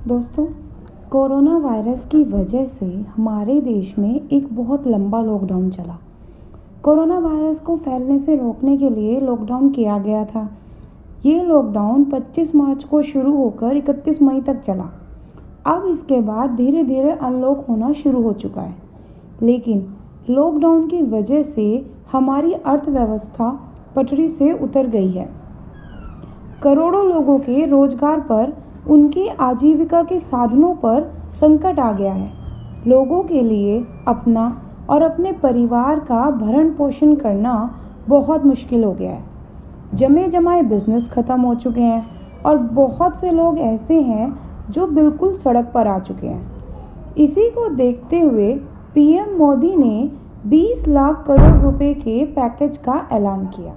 दोस्तों, corona virus की वजह से हमारे देश में एक बहुत लंबा लॉकडाउन चला। कोरोना वायरस को फैलने से रोकने के लिए लॉकडाउन किया गया था। ये लॉकडाउन 25 मार्च को शुरू होकर 31 मई तक चला। अब इसके बाद धीरे धीरे अनलॉक होना शुरू हो चुका है, लेकिन लॉकडाउन की वजह से हमारी अर्थव्यवस्था पटरी से उतर गई है। करोड़ों लोगों के रोजगार पर, उनकी आजीविका के साधनों पर संकट आ गया है। लोगों के लिए अपना और अपने परिवार का भरण पोषण करना बहुत मुश्किल हो गया है। जमे जमाए बिजनेस खत्म हो चुके हैं और बहुत से लोग ऐसे हैं जो बिल्कुल सड़क पर आ चुके हैं। इसी को देखते हुए पीएम मोदी ने 20 लाख करोड़ रुपए के पैकेज का ऐलान किया।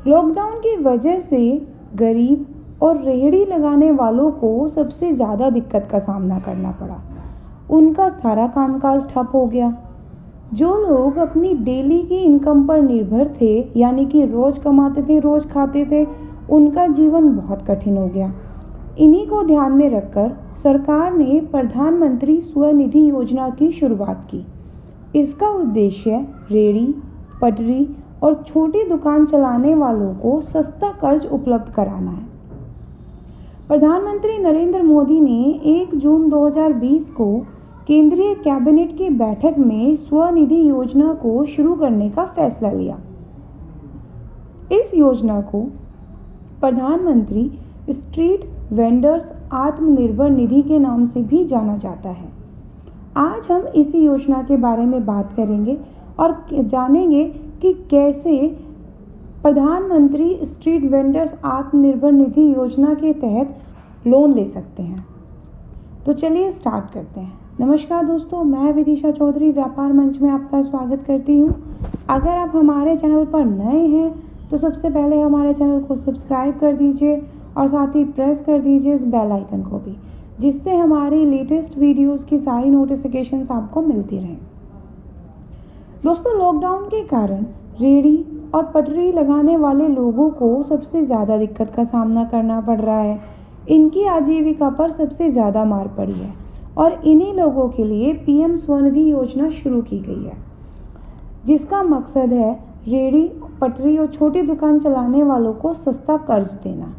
लॉकडाउन की वजह से गरीब और रेहड़ी लगाने वालों को सबसे ज़्यादा दिक्कत का सामना करना पड़ा। उनका सारा कामकाज ठप हो गया। जो लोग अपनी डेली की इनकम पर निर्भर थे, यानी कि रोज़ कमाते थे रोज़ खाते थे, उनका जीवन बहुत कठिन हो गया। इन्हीं को ध्यान में रखकर सरकार ने प्रधानमंत्री स्वनिधि योजना की शुरुआत की। इसका उद्देश्य रेहड़ी, पटरी और छोटी दुकान चलाने वालों को सस्ता कर्ज उपलब्ध कराना है। प्रधानमंत्री नरेंद्र मोदी ने 1 जून 2020 को केंद्रीय कैबिनेट की बैठक में स्वनिधि योजना को शुरू करने का फैसला लिया। इस योजना को प्रधानमंत्री स्ट्रीट वेंडर्स आत्मनिर्भर निधि के नाम से भी जाना जाता है। आज हम इसी योजना के बारे में बात करेंगे और जानेंगे कि कैसे प्रधानमंत्री स्ट्रीट वेंडर्स आत्मनिर्भर निधि योजना के तहत लोन ले सकते हैं। तो चलिए स्टार्ट करते हैं। नमस्कार दोस्तों, मैं विदिशा चौधरी व्यापार मंच में आपका स्वागत करती हूँ। अगर आप हमारे चैनल पर नए हैं तो सबसे पहले हमारे चैनल को सब्सक्राइब कर दीजिए और साथ ही प्रेस कर दीजिए इस बेल आइकन को भी, जिससे हमारी लेटेस्ट वीडियोस की सारी नोटिफिकेशंस आपको मिलती रहें। दोस्तों, लॉकडाउन के कारण रेहड़ी और पटरी लगाने वाले लोगों को सबसे ज़्यादा दिक्कत का सामना करना पड़ रहा है। इनकी आजीविका पर सबसे ज़्यादा मार पड़ी है और इन्हीं लोगों के लिए पीएम स्वनिधि योजना शुरू की गई है, जिसका मकसद है रेहड़ी, पटरी और छोटी दुकान चलाने वालों को सस्ता कर्ज देना।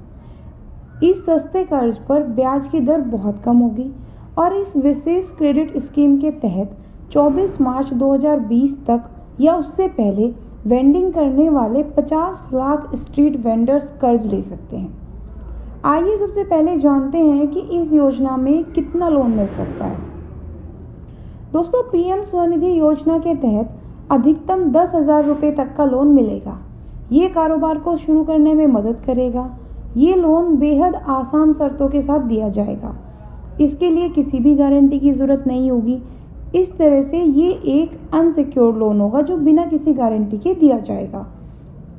इस सस्ते कर्ज पर ब्याज की दर बहुत कम होगी और इस विशेष क्रेडिट स्कीम के तहत 24 मार्च 2020 तक या उससे पहले वेंडिंग करने वाले 50 लाख स्ट्रीट वेंडर्स कर्ज ले सकते हैं। आइए सबसे पहले जानते हैं कि इस योजना में कितना लोन मिल सकता है। दोस्तों, पीएम स्वनिधि योजना के तहत अधिकतम 10,000 रुपये तक का लोन मिलेगा। ये कारोबार को शुरू करने में मदद करेगा। ये लोन बेहद आसान शर्तों के साथ दिया जाएगा। इसके लिए किसी भी गारंटी की ज़रूरत नहीं होगी। इस तरह से ये एक अनसिक्योर्ड लोन होगा जो बिना किसी गारंटी के दिया जाएगा।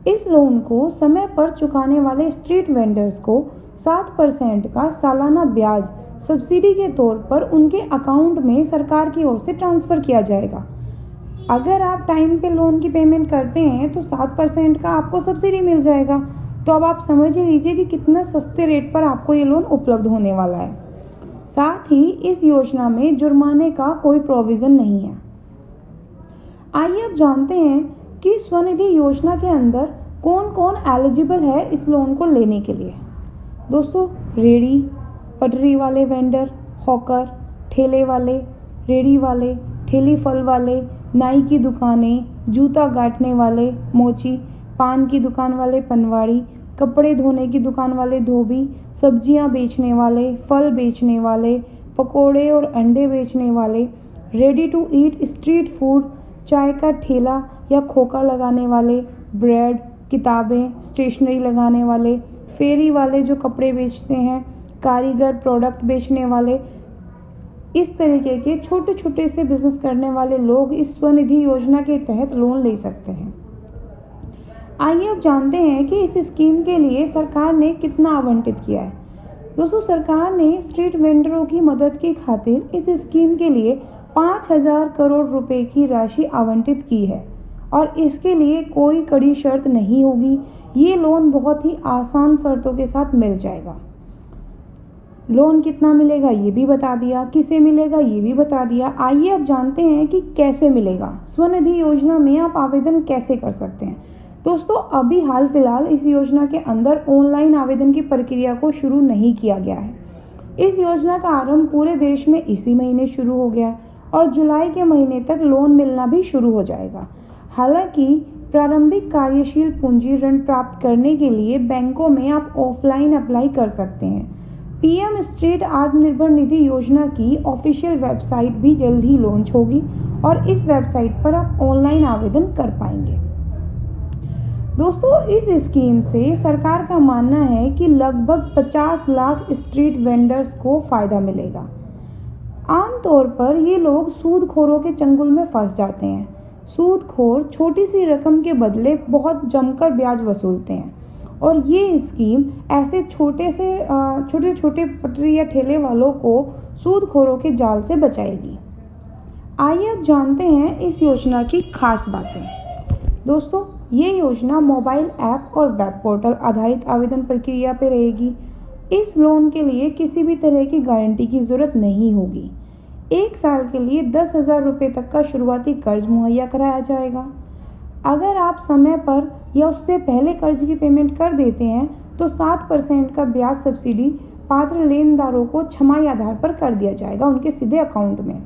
इस लोन को समय पर चुकाने वाले स्ट्रीट वेंडर्स को 7% का सालाना ब्याज सब्सिडी के तौर पर उनके अकाउंट में सरकार की ओर से ट्रांसफ़र किया जाएगा। अगर आप टाइम पे लोन की पेमेंट करते हैं तो 7% का आपको सब्सिडी मिल जाएगा। तो अब आप समझ ही लीजिए कि कितना सस्ते रेट पर आपको ये लोन उपलब्ध होने वाला है। साथ ही इस योजना में जुर्माने का कोई प्रोविज़न नहीं है। आइए अब जानते हैं कि स्वनिधि योजना के अंदर कौन कौन एलिजिबल है इस लोन को लेने के लिए। दोस्तों, रेहड़ी, पटरी वाले वेंडर, हॉकर, ठेले वाले, रेहड़ी वाले, ठेली फल वाले, नाई की दुकानें, जूता गांठने वाले मोची, पान की दुकान वाले पनवाड़ी, कपड़े धोने की दुकान वाले धोबी, सब्जियां बेचने वाले, फल बेचने वाले, पकोड़े और अंडे बेचने वाले, ready to eat street food, चाय का ठेला या खोखा लगाने वाले, ब्रेड, किताबें, स्टेशनरी लगाने वाले, फेरी वाले जो कपड़े बेचते हैं, कारीगर, प्रोडक्ट बेचने वाले, इस तरीके के छोटे छोटे से बिजनेस करने वाले लोग इस स्वनिधि योजना के तहत लोन ले सकते हैं। आइए अब जानते हैं कि इस स्कीम के लिए सरकार ने कितना आवंटित किया है। दोस्तों, सरकार ने स्ट्रीट वेंडरों की मदद की खातिर इस स्कीम के लिए 5,000 करोड़ रुपए की राशि आवंटित की है और इसके लिए कोई कड़ी शर्त नहीं होगी। ये लोन बहुत ही आसान शर्तों के साथ मिल जाएगा। लोन कितना मिलेगा ये भी बता दिया, किसे मिलेगा ये भी बता दिया। आइए अब जानते हैं कि कैसे मिलेगा। स्वनिधि योजना में आप आवेदन कैसे कर सकते हैं। दोस्तों, अभी हाल फिलहाल इस योजना के अंदर ऑनलाइन आवेदन की प्रक्रिया को शुरू नहीं किया गया है। इस योजना का आरंभ पूरे देश में इसी महीने शुरू हो गया और जुलाई के महीने तक लोन मिलना भी शुरू हो जाएगा। हालांकि प्रारंभिक कार्यशील पूंजी ऋण प्राप्त करने के लिए बैंकों में आप ऑफलाइन अप्लाई कर सकते हैं। पीएम स्ट्रीट आत्मनिर्भर निधि योजना की ऑफिशियल वेबसाइट भी जल्द ही लॉन्च होगी और इस वेबसाइट पर आप ऑनलाइन आवेदन कर पाएंगे। दोस्तों, इस स्कीम से सरकार का मानना है कि लगभग 50 लाख स्ट्रीट वेंडर्स को फायदा मिलेगा। आमतौर पर ये लोग सूदखोरों के चंगुल में फंस जाते हैं। सूदखोर छोटी सी रकम के बदले बहुत जमकर ब्याज वसूलते हैं और ये स्कीम ऐसे छोटे छोटे पटरी या ठेले वालों को सूदखोरों के जाल से बचाएगी। आइए अब जानते हैं इस योजना की खास बातें। दोस्तों, ये योजना मोबाइल ऐप और वेब पोर्टल आधारित आवेदन प्रक्रिया पर रहेगी। इस लोन के लिए किसी भी तरह की गारंटी की जरूरत नहीं होगी। 1 साल के लिए 10,000 रुपये तक का शुरुआती कर्ज मुहैया कराया जाएगा। अगर आप समय पर या उससे पहले कर्ज की पेमेंट कर देते हैं तो 7% का ब्याज सब्सिडी पात्र लेनदारों को छमाही आधार पर कर दिया जाएगा उनके सीधे अकाउंट में।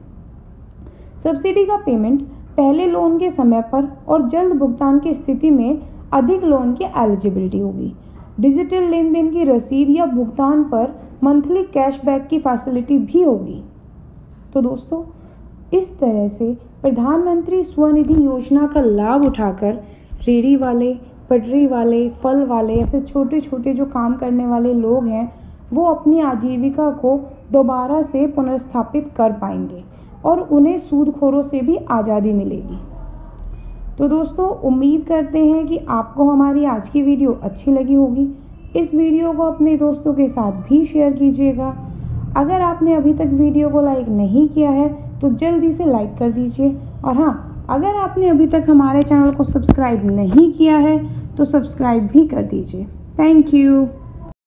सब्सिडी का पेमेंट पहले लोन के समय पर और जल्द भुगतान की स्थिति में अधिक लोन की एलिजिबिलिटी होगी। डिजिटल लेन देन की रसीद या भुगतान पर मंथली कैशबैक की फैसिलिटी भी होगी। तो दोस्तों, इस तरह से प्रधानमंत्री स्वनिधि योजना का लाभ उठाकर रेहड़ी वाले, पटरी वाले, फल वाले, ऐसे छोटे छोटे जो काम करने वाले लोग हैं वो अपनी आजीविका को दोबारा से पुनर्स्थापित कर पाएंगे और उन्हें सूदखोरों से भी आज़ादी मिलेगी। तो दोस्तों, उम्मीद करते हैं कि आपको हमारी आज की वीडियो अच्छी लगी होगी। इस वीडियो को अपने दोस्तों के साथ भी शेयर कीजिएगा। अगर आपने अभी तक वीडियो को लाइक नहीं किया है तो जल्दी से लाइक कर दीजिए और हाँ, अगर आपने अभी तक हमारे चैनल को सब्सक्राइब नहीं किया है तो सब्सक्राइब भी कर दीजिए। Thank you.